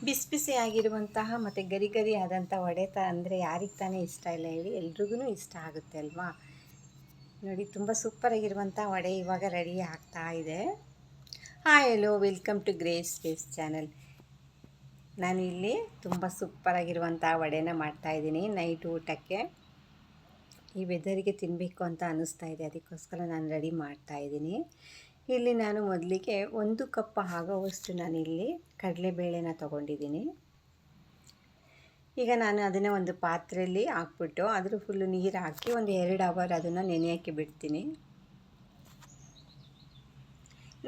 ಬಿಸಿ ಬಿಸಿಯಾಗಿರುವಂತಹ ಮತ್ತು ಗರಿ ಗರಿ ಆದಂಥ ವಡೆ ಅಂದರೆ ಯಾರಿಗೆ ತಾನೇ ಇಷ್ಟ ಇಲ್ಲ ಹೇಳಿ, ಎಲ್ರಿಗೂ ಇಷ್ಟ ಆಗುತ್ತೆ ಅಲ್ವಾ. ನೋಡಿ, ತುಂಬ ಸೂಪರಾಗಿರುವಂಥ ವಡೆ ಇವಾಗ ರೆಡಿ ಆಗ್ತಾ ಇದೆ. Hi, hello, welcome to Grace taste channel. ನಾನು ಇಲ್ಲಿ ತುಂಬ ಸೂಪರಾಗಿರುವಂಥ ವಡೆನ ಮಾಡ್ತಾಯಿದ್ದೀನಿ ನೈಟ್ ಊಟಕ್ಕೆ. ಈ ವೆದರಿಗೆ ತಿನ್ನಬೇಕು ಅಂತ ಅನ್ನಿಸ್ತಾ ಇದೆ, ಅದಕ್ಕೋಸ್ಕರ ನಾನು ರೆಡಿ ಮಾಡ್ತಾಯಿದ್ದೀನಿ. ಇಲ್ಲಿ ನಾನು ಮೊದಲಿಗೆ 1 ಕಪ್ ಆಗೋವಷ್ಟು ನಾನಿಲ್ಲಿ ಕಡಲೆಬೇಳೆನ ತೊಗೊಂಡಿದ್ದೀನಿ. ಈಗ ನಾನು ಅದನ್ನು ಒಂದು ಪಾತ್ರೆಯಲ್ಲಿ ಹಾಕ್ಬಿಟ್ಟು ಅದ್ರ ಫುಲ್ಲು ನೀರು ಹಾಕಿ ಒಂದು 2 ಅವರ್ ಅದನ್ನು ನೆನೆಯೋಕ್ಕೆ ಬಿಡ್ತೀನಿ.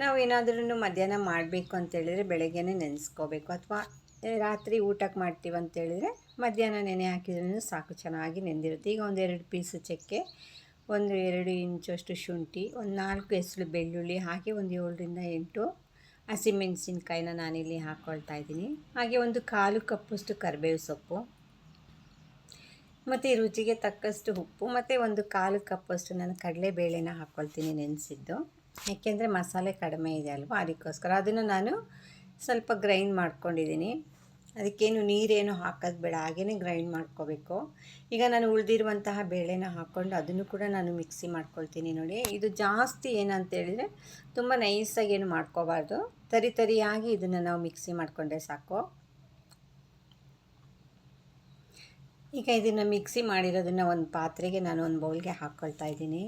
ನಾವು ಏನಾದ್ರೂ ಮಧ್ಯಾಹ್ನ ಮಾಡಬೇಕು ಅಂತೇಳಿದರೆ ಬೆಳಗ್ಗೆನೇ ನೆನೆಸ್ಕೋಬೇಕು, ಅಥವಾ ರಾತ್ರಿ ಊಟಕ್ಕೆ ಮಾಡ್ತೀವಿ ಅಂತೇಳಿದರೆ ಮಧ್ಯಾಹ್ನ ನೆನೆ ಹಾಕಿದ್ರೂ ಸಾಕು, ಚೆನ್ನಾಗಿ ನೆಂದಿರುತ್ತೆ. ಈಗ ಒಂದು 2 ಪೀಸು ಚಕ್ಕೆ, ಒಂದು 2 ಇಂಚಷ್ಟು ಶುಂಠಿ, ಒಂದು 4 ಎಸಳು ಬೆಳ್ಳುಳ್ಳಿ ಹಾಕಿ ಒಂದು 7ರಿಂದ 8 ಹಸಿಮೆಣಸಿನ್ಕಾಯಿನ ನಾನಿಲ್ಲಿ ಹಾಕ್ಕೊಳ್ತಾ ಇದ್ದೀನಿ. ಹಾಗೆ ಒಂದು 1/4 ಕಪ್ಪಷ್ಟು ಕರಿಬೇವು ಸೊಪ್ಪು, ಮತ್ತು ರುಚಿಗೆ ತಕ್ಕಷ್ಟು ಉಪ್ಪು, ಮತ್ತು ಒಂದು 1/4 ಕಪ್ಪಷ್ಟು ನಾನು ಕಡಲೆಬೇಳೆನ ಹಾಕ್ಕೊಳ್ತೀನಿ ನೆನೆಸಿದ್ದು. ಏಕೆಂದರೆ ಮಸಾಲೆ ಕಡಿಮೆ ಇದೆ ಅಲ್ವಾ, ಅದಕ್ಕೋಸ್ಕರ ಅದನ್ನು ನಾನು ಸ್ವಲ್ಪ ಗ್ರೈಂಡ್ ಮಾಡ್ಕೊಂಡಿದ್ದೀನಿ. ಅದಕ್ಕೇನು ನೀರೇನು ಹಾಕೋದು ಬೇಡ, ಹಾಗೇ ಗ್ರೈಂಡ್ ಮಾಡ್ಕೋಬೇಕು. ಈಗ ನಾನು ಉಳಿದಿರುವಂತಹ ಬೇಳೆನ ಹಾಕ್ಕೊಂಡು ಅದನ್ನು ಕೂಡ ನಾನು ಮಿಕ್ಸಿ ಮಾಡ್ಕೊಳ್ತೀನಿ. ನೋಡಿ, ಇದು ಜಾಸ್ತಿ ಏನಂತೇಳಿದರೆ ತುಂಬ ನೈಸಾಗಿ ಏನು ಮಾಡ್ಕೋಬಾರ್ದು, ತರಿಯಾಗಿ ಇದನ್ನು ನಾವು ಮಿಕ್ಸಿ ಮಾಡಿಕೊಂಡ್ರೆ ಸಾಕು. ಈಗ ಇದನ್ನು ಮಿಕ್ಸಿ ಮಾಡಿರೋದನ್ನು ಒಂದು ಪಾತ್ರೆಗೆ ನಾನು ಒಂದು ಬೌಲ್ಗೆ ಹಾಕ್ಕೊಳ್ತಾ ಇದ್ದೀನಿ.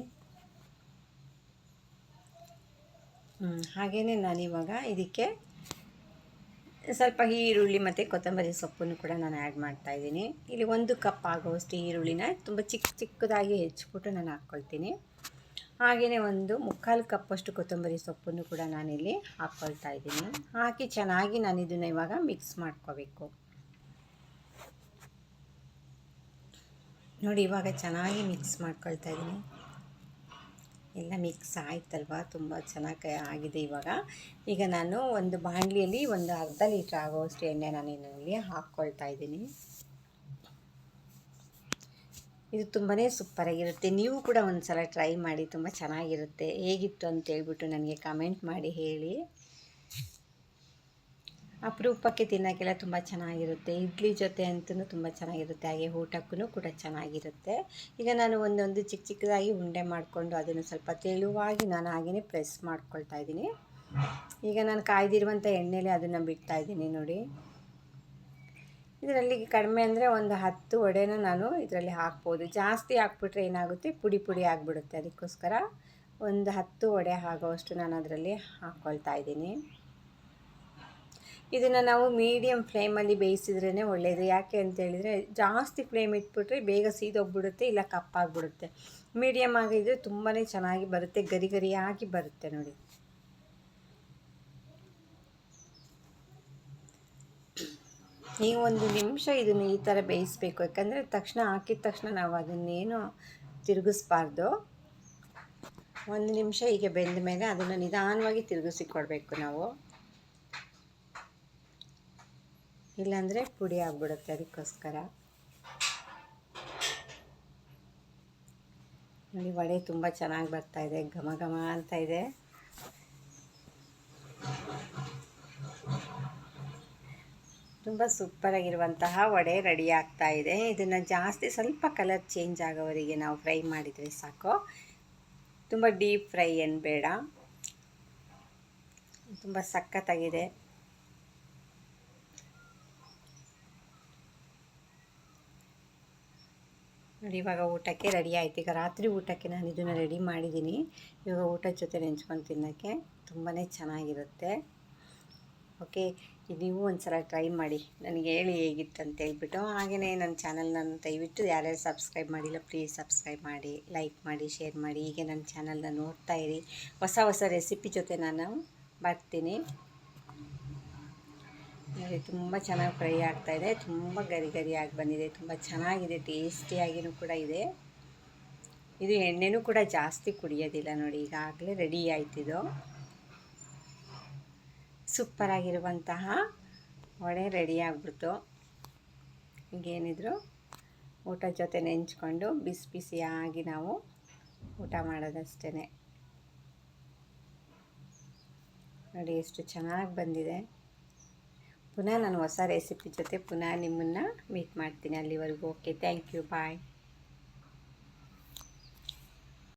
ಹಾಗೆಯೇ ನಾನಿವಾಗ ಇದಕ್ಕೆ ಸ್ವಲ್ಪ ಈರುಳ್ಳಿ ಮತ್ತು ಕೊತ್ತಂಬರಿ ಸೊಪ್ಪನ್ನು ಕೂಡ ನಾನು ಆ್ಯಡ್ ಮಾಡ್ತಾಯಿದ್ದೀನಿ. ಇಲ್ಲಿ 1 ಕಪ್ ಆಗುವಷ್ಟು ಈರುಳ್ಳಿನ ತುಂಬ ಚಿಕ್ಕದಾಗಿ ಹೆಚ್ಚಿಬಿಟ್ಟು ನಾನು ಹಾಕ್ಕೊಳ್ತೀನಿ. ಹಾಗೆಯೇ ಒಂದು 3/4 ಕಪ್ಪಷ್ಟು ಕೊತ್ತಂಬರಿ ಸೊಪ್ಪನ್ನು ಕೂಡ ನಾನಿಲ್ಲಿ ಹಾಕ್ಕೊಳ್ತಾ ಇದ್ದೀನಿ. ಹಾಕಿ ಚೆನ್ನಾಗಿ ನಾನು ಇದನ್ನು ಇವಾಗ ಮಿಕ್ಸ್ ಮಾಡ್ಕೋಬೇಕು. ನೋಡಿ, ಇವಾಗ ಚೆನ್ನಾಗಿ ಮಿಕ್ಸ್ ಮಾಡ್ಕೊಳ್ತಾ ಇದ್ದೀನಿ. ಎಲ್ಲ ಮಿಕ್ಸ್ ಆಯ್ತಲ್ವ, ತುಂಬ ಚೆನ್ನಾಗಿ ಆಗಿದೆ. ಈಗ ನಾನು ಒಂದು ಬಾಣಲಿಯಲ್ಲಿ ಒಂದು ಅರ್ಧ ಲೀಟ್ರ್ ಆಗೋವಷ್ಟು ಎಣ್ಣೆ ನಾನು ಇದರಲ್ಲಿ ಹಾಕ್ಕೊಳ್ತಾ ಇದ್ದೀನಿ. ಇದು ತುಂಬಾ ಸೂಪರಾಗಿರುತ್ತೆ. ನೀವು ಕೂಡ ಒಂದು ಸಲ ಟ್ರೈ ಮಾಡಿ, ತುಂಬ ಚೆನ್ನಾಗಿರುತ್ತೆ. ಹೇಗಿತ್ತು ಅಂತ ಹೇಳ್ಬಿಟ್ಟು ನನಗೆ ಕಮೆಂಟ್ ಮಾಡಿ ಹೇಳಿ. ಅಪರೂಪಕ್ಕೆ ತಿನ್ನೋಕ್ಕೆಲ್ಲ ತುಂಬ ಚೆನ್ನಾಗಿರುತ್ತೆ. ಇಡ್ಲಿ ಜೊತೆ ಅಂತೂ ತುಂಬ ಚೆನ್ನಾಗಿರುತ್ತೆ, ಹಾಗೆ ಊಟಕ್ಕೂ ಕೂಡ ಚೆನ್ನಾಗಿರುತ್ತೆ. ಈಗ ನಾನು ಒಂದೊಂದು ಚಿಕ್ಕದಾಗಿ ಉಂಡೆ ಮಾಡಿಕೊಂಡು ಅದನ್ನು ಸ್ವಲ್ಪ ತೆಳುವಾಗಿ ನಾನು ಹಾಗೆಯೇ ಪ್ರೆಸ್ ಮಾಡ್ಕೊಳ್ತಾ ಇದ್ದೀನಿ. ಈಗ ನಾನು ಕಾಯ್ದಿರುವಂಥ ಎಣ್ಣೆಲಿ ಅದನ್ನು ಬಿಡ್ತಾ ಇದ್ದೀನಿ. ನೋಡಿ, ಇದರಲ್ಲಿ ಕಡಿಮೆ ಅಂದರೆ ಒಂದು 10 ವಡೆನ ನಾನು ಇದರಲ್ಲಿ ಹಾಕ್ಬೋದು. ಜಾಸ್ತಿ ಹಾಕ್ಬಿಟ್ರೆ ಏನಾಗುತ್ತೆ, ಪುಡಿ ಪುಡಿ ಆಗಿಬಿಡುತ್ತೆ. ಅದಕ್ಕೋಸ್ಕರ ಒಂದು 10 ವಡೆ ಆಗೋವಷ್ಟು ನಾನು ಅದರಲ್ಲಿ ಹಾಕ್ಕೊಳ್ತಾ ಇದ್ದೀನಿ. ಇದನ್ನು ನಾವು ಮೀಡಿಯಮ್ ಫ್ಲೇಮಲ್ಲಿ ಬೇಯಿಸಿದ್ರೇ ಒಳ್ಳೆಯದು. ಯಾಕೆ ಅಂತೇಳಿದರೆ ಜಾಸ್ತಿ ಫ್ಲೇಮ್ ಇಟ್ಬಿಟ್ರೆ ಬೇಗ ಸೀದೋಗ್ಬಿಡುತ್ತೆ, ಇಲ್ಲ ಕಪ್ಪಾಗಿಬಿಡುತ್ತೆ. ಮೀಡಿಯಮ್ ಆಗಿದ್ದರೆ ತುಂಬಾ ಚೆನ್ನಾಗಿ ಬರುತ್ತೆ, ಗರಿ ಗರಿಯಾಗಿ ಬರುತ್ತೆ. ನೋಡಿ, ಈಗ 1 ನಿಮಿಷ ಇದನ್ನು ಈ ಥರ ಬೇಯಿಸಬೇಕು. ಯಾಕಂದರೆ ತಕ್ಷಣ ಹಾಕಿದ ತಕ್ಷಣ ನಾವು ಅದನ್ನೇನು ತಿರುಗಿಸ್ಬಾರ್ದು. 1 ನಿಮಿಷ ಹೀಗೆ ಬೆಂದ ಮೇಲೆ ಅದನ್ನು ನಿಧಾನವಾಗಿ ತಿರುಗಿಸಿ ಕೊಡಬೇಕು ನಾವು, ಇಲ್ಲಾಂದರೆ ಪುಡಿ ಆಗಿಬಿಡುತ್ತೆ. ಅದಕ್ಕೋಸ್ಕರ ನೋಡಿ, ವಡೆ ತುಂಬ ಚೆನ್ನಾಗಿ ಬರ್ತಾಯಿದೆ, ಘಮ ಘಮ ಅಂತ ಇದೆ. ತುಂಬ ಸೂಪರಾಗಿರುವಂತಹ ವಡೆ ರೆಡಿ ಆಗ್ತಾ ಇದೆ. ಇದನ್ನು ಜಾಸ್ತಿ ಸ್ವಲ್ಪ ಕಲರ್ ಚೇಂಜ್ ಆಗೋವರೆಗೆ ನಾವು ಫ್ರೈ ಮಾಡಿದರೆ ಸಾಕು, ತುಂಬ ಡೀಪ್ ಫ್ರೈ ಏನು ಬೇಡ. ತುಂಬ ಸಖತ್ತಾಗಿದೆ. ನೋಡಿ, ಇವಾಗ ಊಟಕ್ಕೆ ರೆಡಿ ಆಯಿತು. ಈಗ ರಾತ್ರಿ ಊಟಕ್ಕೆ ನಾನು ಇದನ್ನು ರೆಡಿ ಮಾಡಿದ್ದೀನಿ. ಇವಾಗ ಊಟದ ಜೊತೆ ನೆಂಚ್ಕೊಂಡು ತಿನ್ನೋಕ್ಕೆ ತುಂಬಾ ಚೆನ್ನಾಗಿರುತ್ತೆ. ಓಕೆ, ನೀವು ಒಂದು ಸಲ ಟ್ರೈ ಮಾಡಿ, ನನಗೆ ಹೇಳಿ ಹೇಗಿತ್ತು ಅಂತ ಹೇಳ್ಬಿಟ್ಟು. ಹಾಗೆಯೇ ನನ್ನ ಚಾನಲ್ನ ದಯವಿಟ್ಟು ಯಾರ್ಯಾರು ಸಬ್ಸ್ಕ್ರೈಬ್ ಮಾಡಿಲ್ಲ ಪ್ಲೀಸ್ ಸಬ್ಸ್ಕ್ರೈಬ್ ಮಾಡಿ, ಲೈಕ್ ಮಾಡಿ, ಶೇರ್ ಮಾಡಿ. ಹೀಗೆ ನನ್ನ ಚಾನಲ್ನ ನೋಡ್ತಾ ಇರಿ. ಹೊಸ ರೆಸಿಪಿ ಜೊತೆ ನಾನು ಬರ್ತೀನಿ. ನೋಡಿ, ತುಂಬ ಚೆನ್ನಾಗಿ ಫ್ರೈ ಆಗ್ತಾಯಿದೆ, ತುಂಬ ಗರಿಯಾಗಿ ಬಂದಿದೆ, ತುಂಬ ಚೆನ್ನಾಗಿದೆ, ಟೇಸ್ಟಿಯಾಗಿಯೂ ಕೂಡ ಇದೆ. ಇದು ಎಣ್ಣೆನೂ ಕೂಡ ಜಾಸ್ತಿ ಕುಡಿಯೋದಿಲ್ಲ. ನೋಡಿ, ಈಗಾಗಲೇ ರೆಡಿ ಆಯ್ತಿದು. ಸೂಪರಾಗಿರುವಂತಹ ವಡೆ ರೆಡಿ ಆಗಿಬಿಡ್ತು. ಈಗೇನಿದ್ರು ಊಟದ ಜೊತೆ ನೆಂಚ್ಕೊಂಡು ಬಿಸಿ ಬಿಸಿಯಾಗಿ ನಾವು ಊಟ ಮಾಡೋದಷ್ಟೇ. ನೋಡಿ, ಎಷ್ಟು ಚೆನ್ನಾಗಿ ಬಂದಿದೆ. ಪುನಃ ನಾನು ಹೊಸ ರೆಸಿಪಿ ಜೊತೆ ಪುನಃ ನಿಮ್ಮನ್ನು ಮೀಟ್ ಮಾಡ್ತೀನಿ. ಅಲ್ಲಿವರೆಗೂ ಓಕೆ, ಥ್ಯಾಂಕ್ ಯು, ಬಾಯ್.